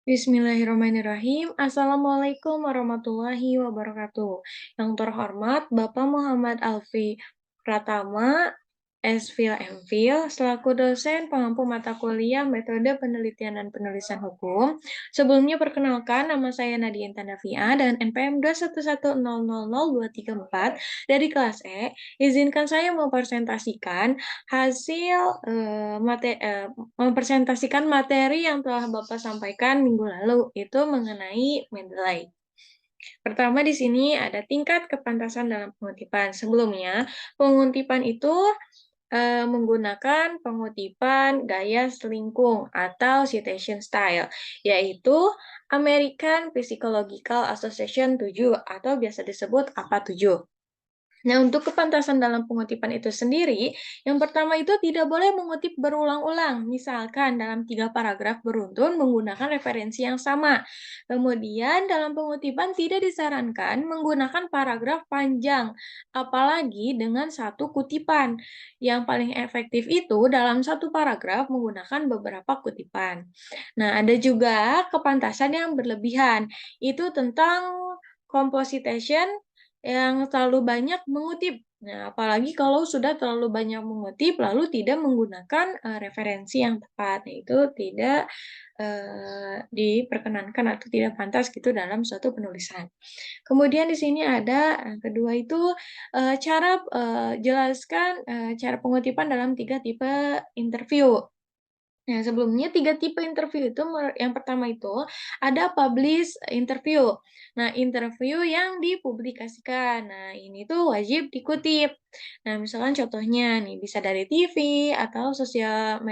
Bismillahirrahmanirrahim. Assalamualaikum warahmatullahi wabarakatuh. Yang terhormat Bapak Muhammad Alfi Pratama, S.Phil M.Phil, selaku dosen pengampu mata kuliah Metode Penelitian dan Penulisan Hukum. Sebelumnya perkenalkan, nama saya Nadia Intandavia dan NPM 211000234 dari kelas E. Izinkan saya mempresentasikan hasil mempresentasikan materi yang telah Bapak sampaikan minggu lalu, itu mengenai Mendeley. Pertama di sini ada tingkat kepantasan dalam pengutipan. Sebelumnya, pengutipan itu menggunakan pengutipan gaya selingkung atau citation style, yaitu American Psychological Association 7 atau biasa disebut APA 7. Nah, untuk kepantasan dalam pengutipan itu sendiri, yang pertama itu tidak boleh mengutip berulang-ulang, misalkan dalam 3 paragraf beruntun menggunakan referensi yang sama. Kemudian, dalam pengutipan tidak disarankan menggunakan paragraf panjang, apalagi dengan satu kutipan. Yang paling efektif itu dalam satu paragraf menggunakan beberapa kutipan. Nah, ada juga kepantasan yang berlebihan, itu tentang composition yang terlalu banyak mengutip. Nah, apalagi kalau sudah terlalu banyak mengutip lalu tidak menggunakan referensi yang tepat. Nah, itu tidak diperkenankan atau tidak pantas gitu dalam suatu penulisan. Kemudian di sini ada kedua itu cara jelaskan cara pengutipan dalam 3 tipe interview. Nah, sebelumnya 3 tipe interview itu yang pertama itu ada publish interview. Nah, interview yang dipublikasikan. Nah, ini tuh wajib dikutip. Nah, misalkan contohnya nih bisa dari TV atau sosial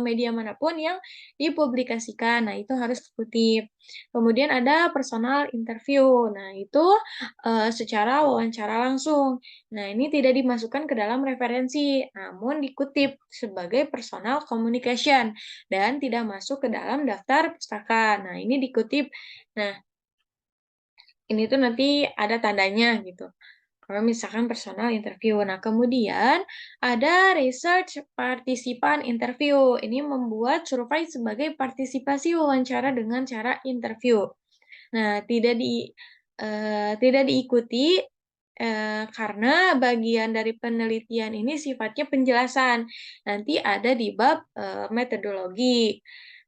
media manapun yang dipublikasikan. Nah, itu harus dikutip. Kemudian ada personal interview. Nah, itu secara wawancara langsung. Nah, ini tidak dimasukkan ke dalam referensi, namun dikutip sebagai personal communication dan tidak masuk ke dalam daftar pustaka. Nah, ini dikutip. Nah, ini tuh nanti ada tandanya gitu. Kalau misalkan personal interview. Nah, kemudian ada research partisipan interview. Ini membuat survei sebagai partisipasi wawancara dengan cara interview. Nah, tidak diikuti karena bagian dari penelitian ini sifatnya penjelasan. Nanti ada di bab metodologi.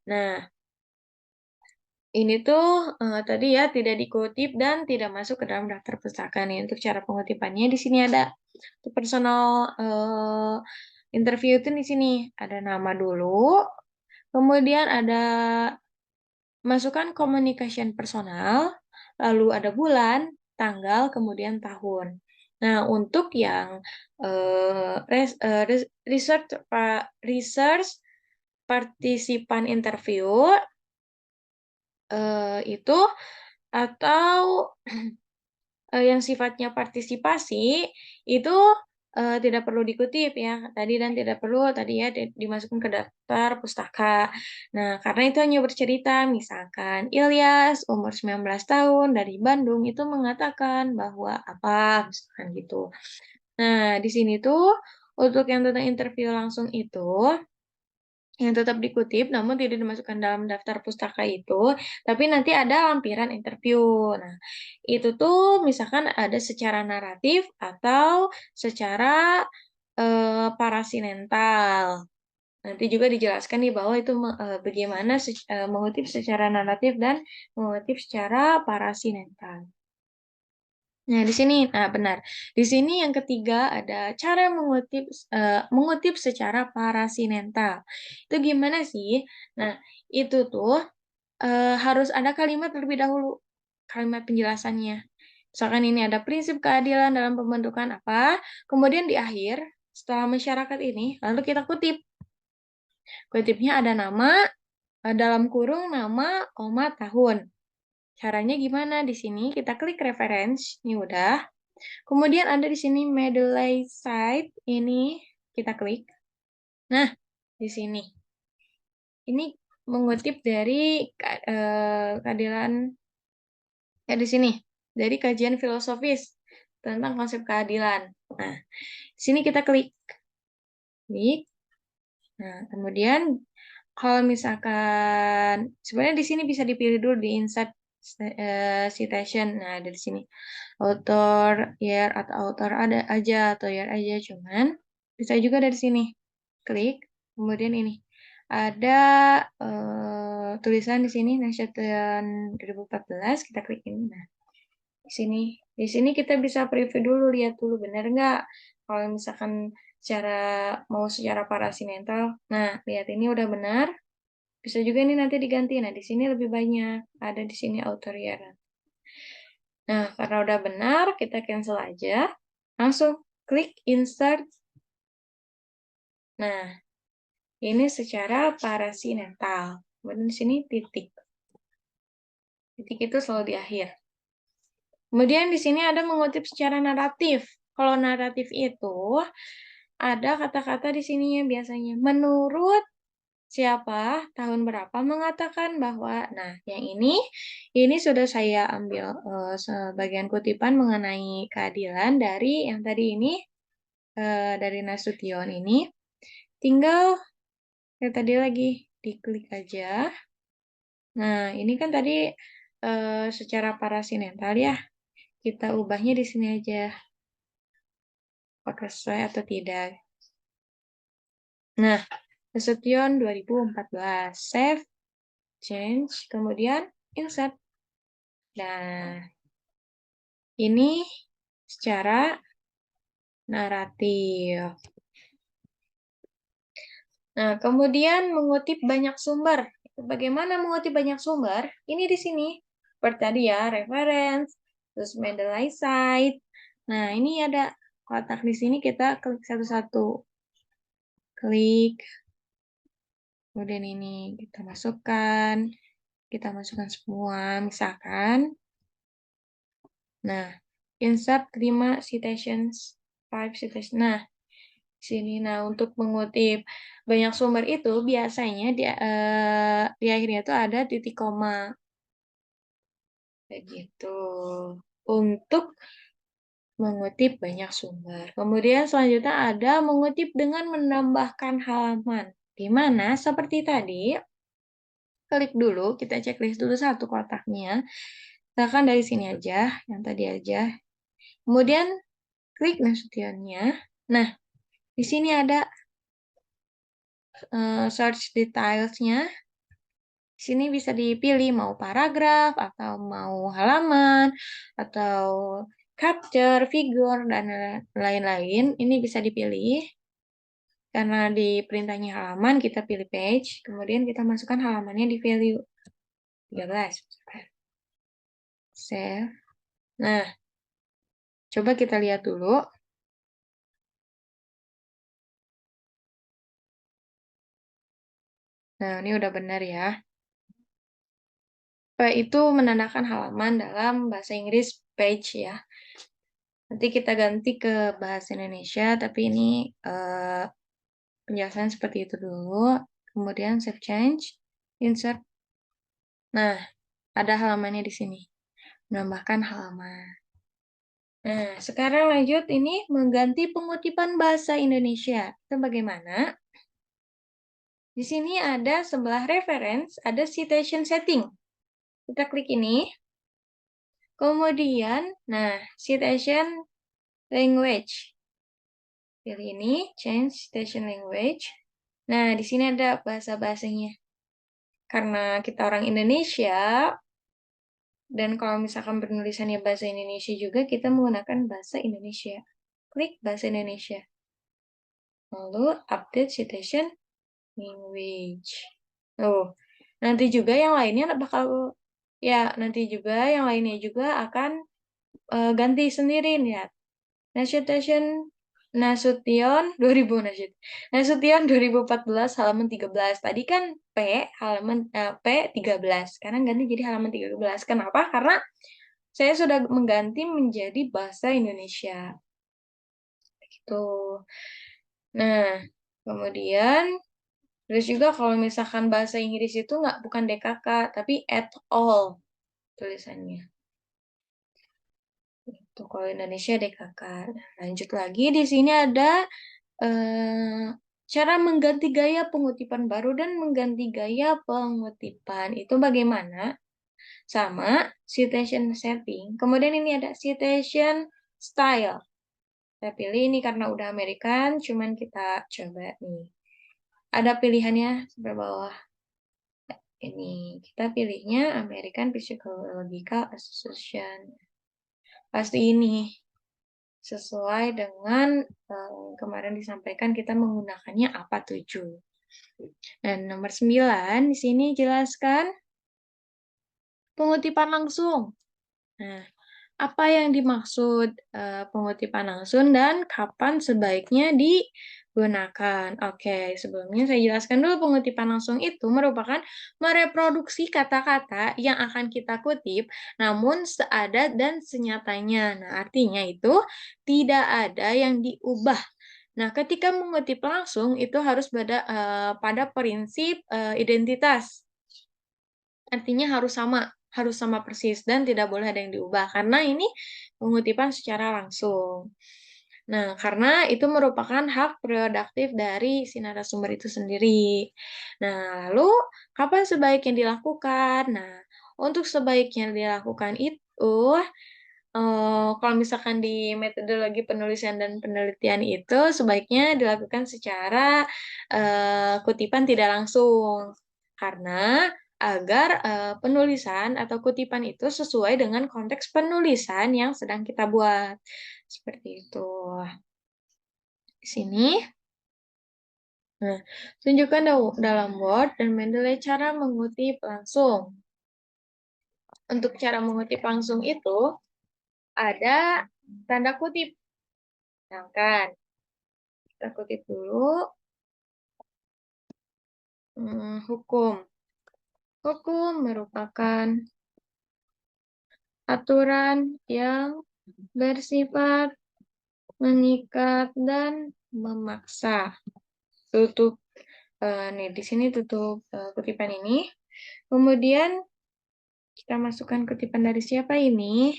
Nah, ini tuh tadi ya tidak dikutip dan tidak masuk ke dalam daftar pustaka nih. Untuk cara pengutipannya di sini ada. Untuk personal interview itu di sini ada nama dulu, kemudian ada masukkan communication personal, lalu ada bulan, tanggal, kemudian tahun. Nah, untuk yang research partisipan interview itu atau yang sifatnya partisipasi itu tidak perlu dikutip ya tadi dan tidak perlu tadi ya dimasukkan ke daftar pustaka. Nah, karena itu hanya bercerita, misalkan Ilyas umur 19 tahun dari Bandung itu mengatakan bahwa apa, misalkan gitu. Nah, di sini tuh untuk yang tentang interview langsung itu yang tetap dikutip namun tidak dimasukkan dalam daftar pustaka itu, tapi nanti ada lampiran interview. Nah, itu tuh misalkan ada secara naratif atau secara parasinental. Nanti juga dijelaskan nih bahwa itu bagaimana mengutip secara naratif dan mengutip secara parasinental. Nah, di sini, nah benar. Di sini yang ketiga ada cara mengutip secara parasinental. Itu gimana sih? Nah, itu tuh harus ada kalimat terlebih dahulu, kalimat penjelasannya. Misalkan ini ada prinsip keadilan dalam pembentukan apa, kemudian di akhir, setelah masyarakat ini, lalu kita kutip. Kutipnya ada nama, dalam kurung nama, koma, tahun. Caranya gimana? Di sini kita klik reference, ini udah. Kemudian ada di sini Mendeley site, ini kita klik. Nah, di sini. Ini mengutip dari keadilan, ya di sini, dari kajian filosofis tentang konsep keadilan. Nah, di sini kita klik. Klik. Nah, kemudian kalau misalkan sebenarnya di sini bisa dipilih dulu di insert citation. Nah, ada di sini author, year atau author ada aja atau year aja, cuman bisa juga dari sini. Klik, kemudian ini ada tulisan di sini Nasution 2014, kita klik ini. Nah, di sini kita bisa preview dulu, lihat dulu benar nggak. Kalau misalkan secara parasinental, nah lihat ini udah benar. Bisa juga ini nanti diganti. Nah, di sini lebih banyak. Ada di sini author year. Nah, karena udah benar, kita cancel aja. Langsung klik insert. Nah, ini secara parasinental. Kemudian di sini titik. Titik itu selalu di akhir. Kemudian di sini ada mengutip secara naratif. Kalau naratif itu ada kata-kata di sininya biasanya. Menurut siapa, tahun berapa mengatakan bahwa, nah yang ini sudah saya ambil sebagian kutipan mengenai keadilan dari yang tadi ini, dari Nasution ini. Tinggal yang tadi lagi diklik aja. Nah ini kan tadi secara parasinental ya. Kita ubahnya di sini aja. Apakah sesuai atau tidak. Nah, Nasution 2014. Save, change, kemudian insert. Nah, ini secara naratif. Nah, kemudian mengutip banyak sumber. Bagaimana mengutip banyak sumber? Ini di sini. Seperti tadi ya, reference, terus Mendeley cite. Nah, ini ada kotak di sini, kita klik satu-satu. Klik. Kemudian ini kita masukkan. Kita masukkan semua, misalkan. Nah, insert 5 citations, 5 citations. Nah, sini. Nah, untuk mengutip banyak sumber itu biasanya di akhirnya itu ada titik koma. Kayak gitu. Untuk mengutip banyak sumber. Kemudian selanjutnya ada mengutip dengan menambahkan halaman. Di mana seperti tadi, klik dulu, kita checklist dulu satu kotaknya. Misalkan dari sini aja, yang tadi aja. Kemudian klik Nasutionnya. Nah, di sini ada search detailsnya. Di sini bisa dipilih mau paragraf, atau mau halaman, atau capture, figure, dan lain-lain. Ini bisa dipilih. Karena di perintahnya halaman, kita pilih page. Kemudian kita masukkan halamannya di value 13. Save. Nah, coba kita lihat dulu. Nah, ini udah benar ya. P itu menandakan halaman dalam bahasa Inggris page ya. Nanti kita ganti ke bahasa Indonesia, tapi ini penjelasan seperti itu dulu. Kemudian save change, insert. Nah, ada halamannya di sini. Menambahkan halaman. Nah, sekarang lanjut ini mengganti pengutipan bahasa Indonesia. Itu bagaimana? Di sini ada sebelah reference, ada citation setting. Kita klik ini. Kemudian, nah, citation language. Pilih ini, change citation language. Nah, di sini ada bahasa-bahasanya. Karena kita orang Indonesia, dan kalau misalkan penulisannya bahasa Indonesia juga, kita menggunakan bahasa Indonesia. Klik bahasa Indonesia. Lalu, update citation language. Oh, nanti juga yang lainnya nanti juga yang lainnya juga akan ganti sendiri nih. Nasution 2014 halaman 13. Tadi kan P 13. Sekarang ganti jadi halaman 13. Kenapa? Karena saya sudah mengganti menjadi bahasa Indonesia. Gitu. Nah, kemudian terus juga kalau misalkan bahasa Inggris itu bukan DKK, tapi at all tulisannya. Itu kalau Indonesia DKK. Lanjut lagi, di sini ada Cara mengganti gaya pengutipan baru dan mengganti gaya pengutipan itu bagaimana? Sama citation setting. Kemudian ini ada citation style. Saya pilih ini karena udah American, cuman kita coba nih. Ada pilihannya sebelah bawah. Ini kita pilihnya American Psychological Association. Pasti ini sesuai dengan kemarin disampaikan kita menggunakannya apa 7. Dan nomor 9 di sini jelaskan pengutipan langsung. Nah, apa yang dimaksud pengutipan langsung dan kapan sebaiknya digunakan? Oke, sebelumnya saya jelaskan dulu pengutipan langsung itu merupakan mereproduksi kata-kata yang akan kita kutip namun seadat dan senyatanya. Nah, artinya itu tidak ada yang diubah. Nah, ketika mengutip langsung itu harus pada prinsip identitas. Artinya harus sama persis dan tidak boleh ada yang diubah karena ini pengutipan secara langsung. Nah, karena itu merupakan hak prerogatif dari si narasumber itu sendiri. Nah, lalu kapan sebaiknya dilakukan? Nah, untuk sebaiknya dilakukan itu kalau misalkan di metodologi penulisan dan penelitian itu sebaiknya dilakukan secara kutipan tidak langsung. Karena agar penulisan atau kutipan itu sesuai dengan konteks penulisan yang sedang kita buat. Seperti itu. Di sini. Nah, tunjukkan dalam Word dan Mendeley cara mengutip langsung. Untuk cara mengutip langsung itu ada tanda kutip. Sedangkan kita kutip dulu hukum. Hukum merupakan aturan yang bersifat mengikat dan memaksa. Tutup nih di sini tutup kutipan ini. Kemudian kita masukkan kutipan dari siapa ini?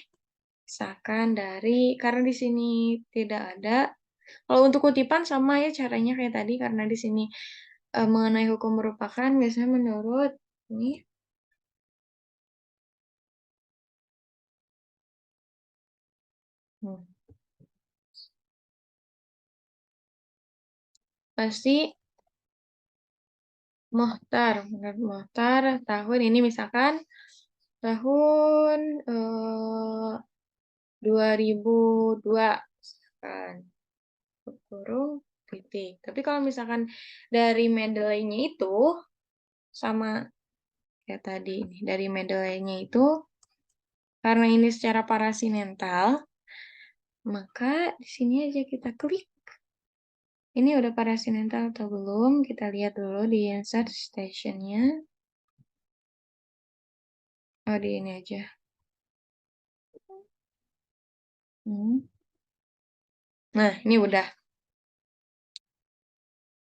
Misalkan dari karena di sini tidak ada. Kalau untuk kutipan sama ya caranya kayak tadi karena di sini mengenai hukum merupakan biasanya menurut ini pasti menurut Mohtar tahun ini misalkan tahun 2002 misalkan kurung titik. Tapi kalau misalkan dari Mendeley-nya itu sama kayak tadi nih, dari Mendeley-nya itu karena ini secara parasinental, maka di sini aja kita klik. Ini udah parasinental atau belum? Kita lihat dulu di insert station-nya. Oh, di ini aja. Nah, ini udah.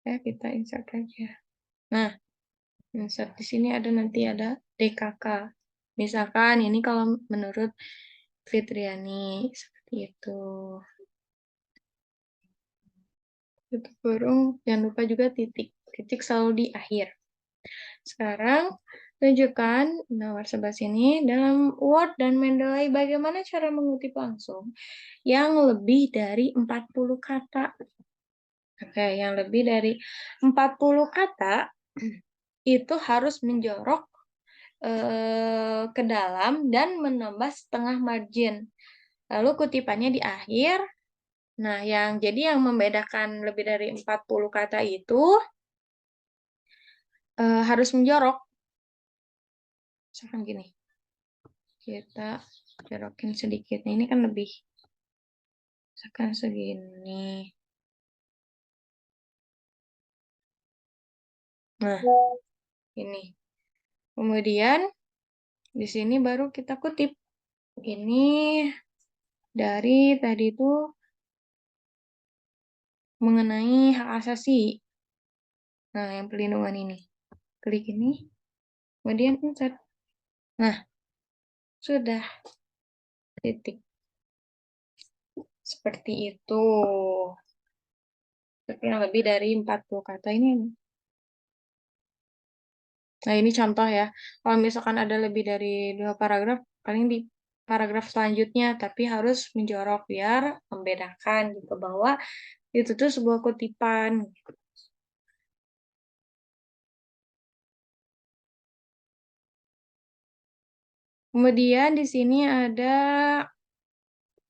Ya, kita insert aja. Nah, insert di sini nanti ada DKK. Misalkan ini kalau menurut Fitriani seperti itu. Tutup kurung, jangan lupa juga titik. Titik selalu di akhir. Sekarang tunjukkan nomor 11 ini dalam Word dan Mendeley bagaimana cara mengutip langsung yang lebih dari 40 kata. Oke, yang lebih dari 40 kata itu harus menjorok ke dalam dan menambah setengah margin. Lalu kutipannya di akhir. Nah, yang membedakan lebih dari 40 kata itu harus menjorok. Misalkan gini. Kita jorokin sedikit. Nah, ini kan lebih. Misalkan segini. Nah, ini. Kemudian di sini baru kita kutip. Ini dari tadi itu mengenai hak asasi. Nah, yang pelindungan ini. Klik ini, kemudian insert. Nah, sudah. Titik. Seperti itu. Tapi yang lebih dari 40 kata ini. Nah, ini contoh ya. Kalau misalkan ada lebih dari 2 paragraf, paling di paragraf selanjutnya, tapi harus menjorok biar membedakan gitu bahwa itu tuh sebuah kutipan. Kemudian di sini ada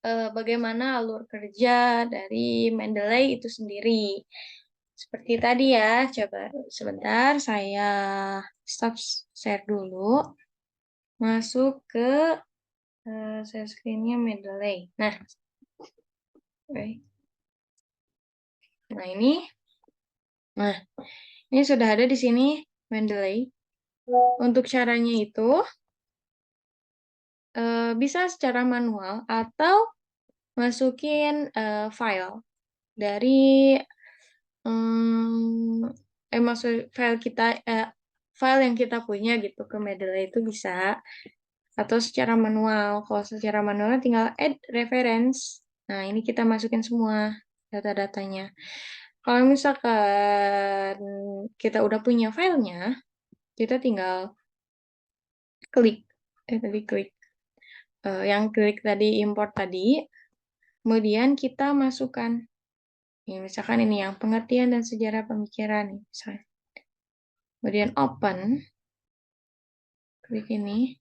bagaimana alur kerja dari Mendeley itu sendiri. Seperti tadi ya, coba sebentar saya stop share dulu, masuk ke share screen-nya Mendeley. Nah, oke. Nah, ini sudah ada di sini Mendeley. Untuk caranya itu bisa secara manual atau masukin file dari maksud file yang kita punya gitu ke Mendeley itu bisa, atau secara manual. Kalau secara manual tinggal add reference. Nah, ini kita masukin semua data-datanya. Kalau misalkan kita udah punya filenya, kita tinggal klik, klik yang klik tadi import tadi, kemudian kita masukkan. Ya, misalkan ini yang pengertian dan sejarah pemikiran, misalnya. Kemudian open, klik ini.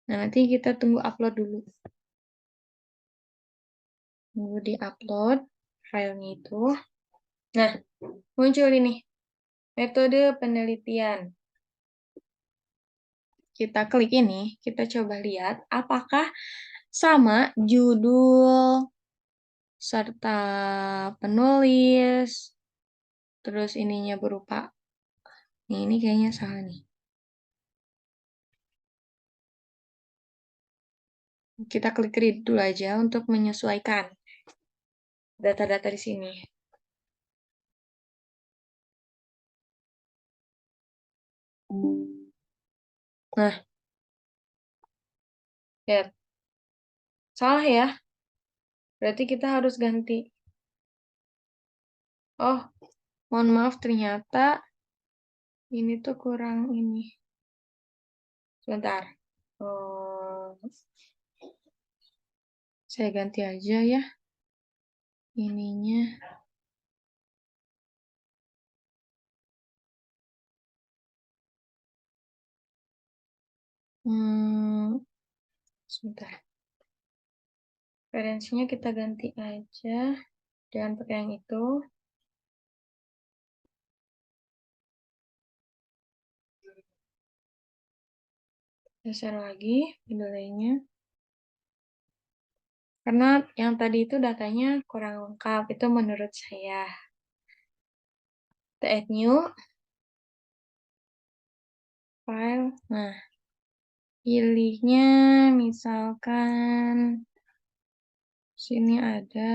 Nah, nanti kita tunggu upload dulu. Tunggu di upload filenya itu. Nah, muncul ini, metode penelitian. Kita klik ini, kita coba lihat apakah sama judul serta penulis, terus ininya berupa, ini kayaknya salah nih. Kita klik read dulu aja untuk menyesuaikan data-data di sini. Nah, ya, salah ya. Berarti kita harus ganti. Oh, mohon maaf, ternyata ini tuh kurang ini. Sebentar. Oh, saya ganti aja ya ininya. Sebentar. Referensinya kita ganti aja. Jangan pakai yang itu. Geser lagi penilainya. Karena yang tadi itu datanya kurang lengkap. Itu menurut saya. Kita add new. File. Nah, pilihnya misalkan sini ada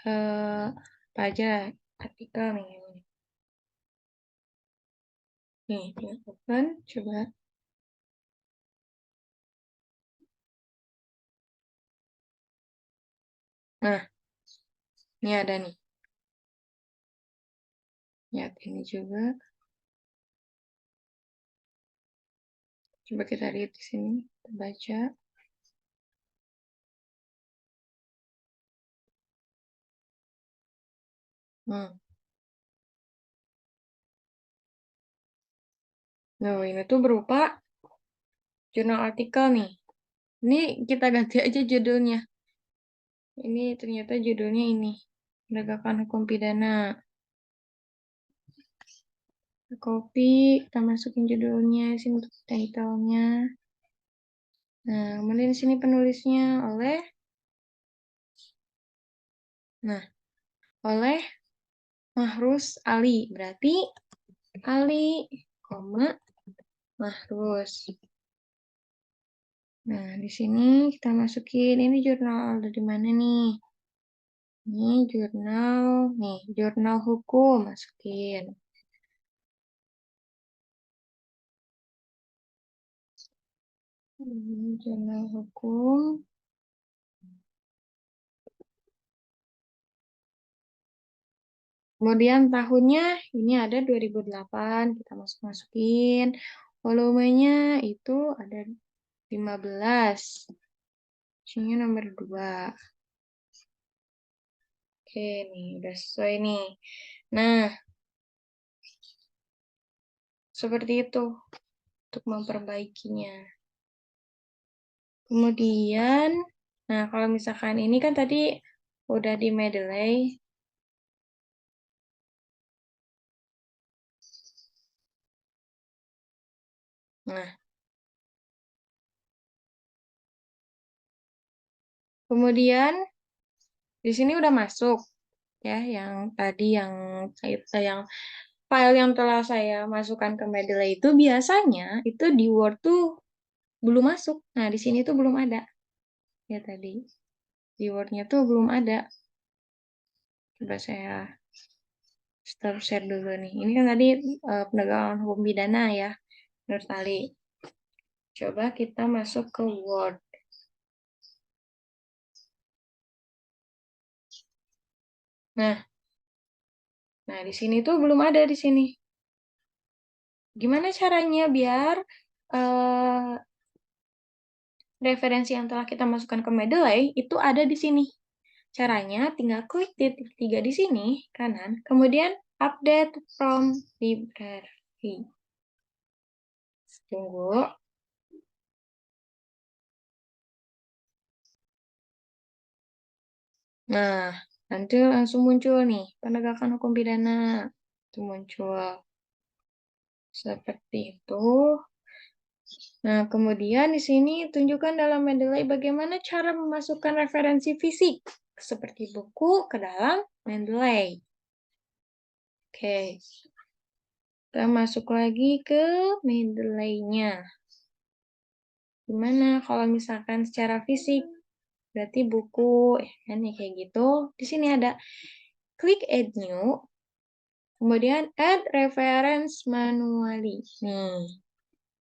apa aja artikel nih. Nih, dia open, coba. Nah, ini ada nih. Lihat ini juga. Coba kita lihat di sini, kita baca. Nah, ini tuh berupa jurnal artikel nih. Ini kita ganti aja judulnya. Ini ternyata judulnya ini. Penegakan hukum pidana. Copy, kita masukin judulnya, sini untuk title-nya. Nah, kemudian di sini penulisnya oleh Mahrus Ali. Berarti Ali, koma, Mahrus. Nah, di sini kita masukin ini jurnal dari mana nih? Ini jurnal hukum, masukin. Jurnal hukum. Kemudian tahunnya ini ada 2008, kita masukin. Volumenya itu ada 15. Isinya nomor 2. Oke, nih udah sesuai nih. Nah, seperti itu untuk memperbaikinya. Kemudian, nah kalau misalkan ini kan tadi udah di Mendeley. Nah, kemudian di sini udah masuk ya yang tadi yang file yang telah saya masukkan ke Mendeley itu biasanya itu di Word tuh belum masuk. Nah, di sini tuh belum ada. Ya tadi di Word-nya tuh belum ada. Coba saya stop share dulu nih. Ini kan tadi penegakan hukum pidana ya, menurut Ali. Coba kita masuk ke Word. Nah, di sini tuh belum ada di sini. Gimana caranya biar referensi yang telah kita masukkan ke Mendeley itu ada di sini? Caranya tinggal klik titik 3 di sini, kanan, kemudian update from library. Tunggu. Nah, nanti langsung muncul nih, penegakan hukum pidana. Itu muncul. Seperti itu. Nah, kemudian di sini tunjukkan dalam Mendeley bagaimana cara memasukkan referensi fisik seperti buku ke dalam Mendeley. Oke, kita masuk lagi ke Mendeley-nya. Gimana kalau misalkan secara fisik? Berarti buku, kan ya kayak gitu. Di sini ada klik add new, kemudian add reference manually. Nih,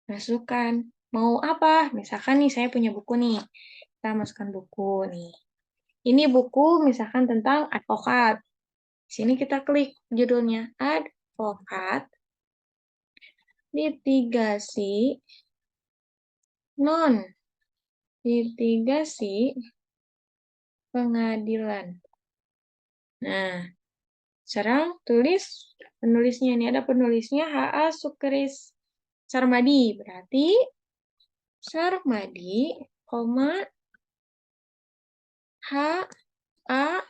masukkan. Mau apa? Misalkan nih saya punya buku nih. Kita masukkan buku nih. Ini buku misalkan tentang advokat. Di sini kita klik judulnya advokat. Litigasi non litigasi pengadilan. Nah, sekarang tulis penulisnya. Ini ada penulisnya H.A. Sukris Sarmadi. Berarti Sarmadi, koma, H.A.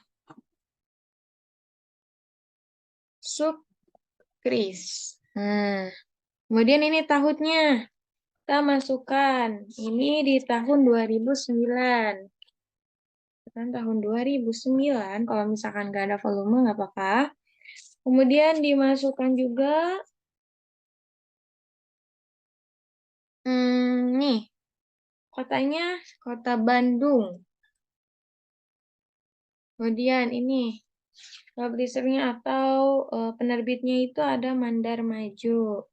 Sukris. Nah, kemudian ini tahunnya. Kita masukkan. Ini di tahun 2009. Kan tahun 2009, kalau misalkan nggak ada volume nggak apa-apa. Kemudian dimasukkan juga nih, kotanya kota Bandung. Kemudian ini publishernya atau penerbitnya itu ada Mandar Maju.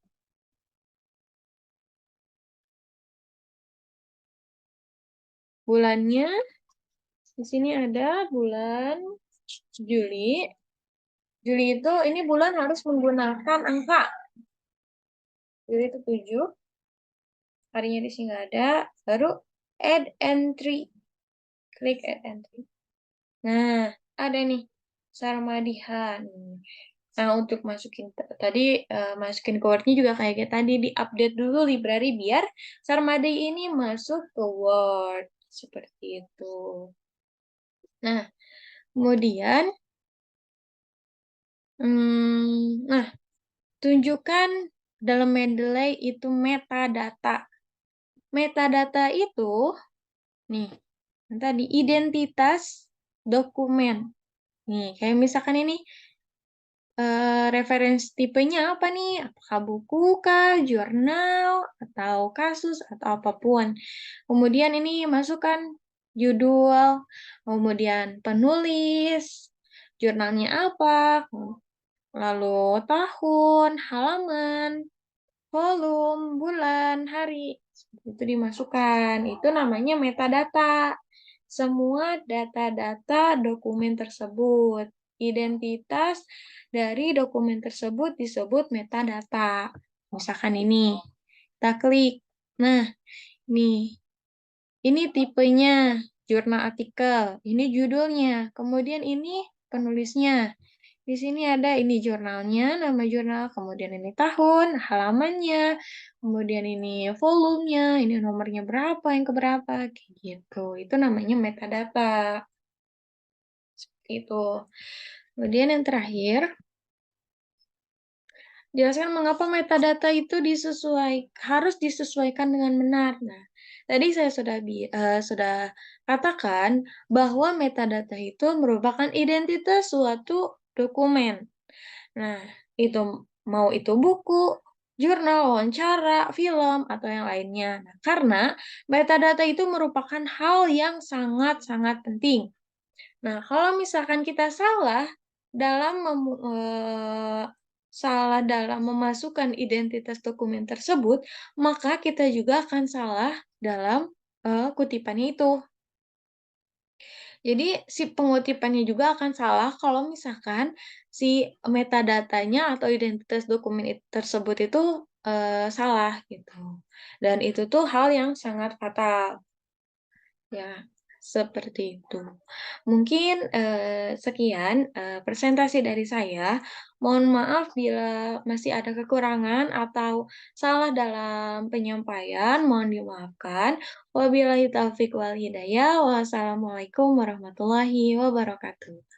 Bulannya di sini ada bulan Juli. Juli itu ini bulan harus menggunakan angka. Juli itu 7. Harinya di sini nggak ada. Baru add entry. Klik add entry. Nah, ada nih Sarmadihan. Nah, untuk masukin tadi masukin ke Word-nya juga kayak tadi di-update dulu library biar Sarmadi ini masuk ke Word. Seperti itu. Nah, kemudian nah, tunjukkan dalam Mendeley itu metadata. Metadata itu nih, tadi identitas dokumen. Nih, kayak misalkan ini referensi tipenya apa nih? Apakah buku kah, jurnal, atau kasus, atau apapun. Kemudian ini masukkan judul, kemudian penulis, jurnalnya apa, lalu tahun, halaman, volume, bulan, hari. Itu dimasukkan. Itu namanya metadata. Semua data-data dokumen tersebut. identitas dari dokumen tersebut disebut metadata. Misalkan ini, kita klik. Nah, nih, ini tipenya, jurnal artikel, ini judulnya, kemudian ini penulisnya. Di sini ada ini jurnalnya, nama jurnal, kemudian ini tahun, halamannya, kemudian ini volumenya, ini nomornya berapa, yang keberapa, kayak gitu. Itu namanya metadata. Seperti itu. Kemudian yang terakhir, jelaskan mengapa metadata itu harus disesuaikan dengan benar. Nah, tadi saya sudah katakan bahwa metadata itu merupakan identitas suatu dokumen. Nah, itu buku, jurnal, wawancara, film, atau yang lainnya. Nah, karena metadata itu merupakan hal yang sangat-sangat penting. Nah, kalau misalkan kita dalam dalam memasukkan identitas dokumen tersebut, maka kita juga akan salah dalam kutipannya itu. Jadi si pengutipannya juga akan salah kalau misalkan si metadatanya atau identitas dokumen tersebut itu salah gitu. Dan itu tuh hal yang sangat fatal. Ya, seperti itu. Mungkin sekian presentasi dari saya. Mohon maaf bila masih ada kekurangan atau salah dalam penyampaian, mohon dimaafkan. Wabillahi taufiq wal hidayah. Wassalamualaikum warahmatullahi wabarakatuh.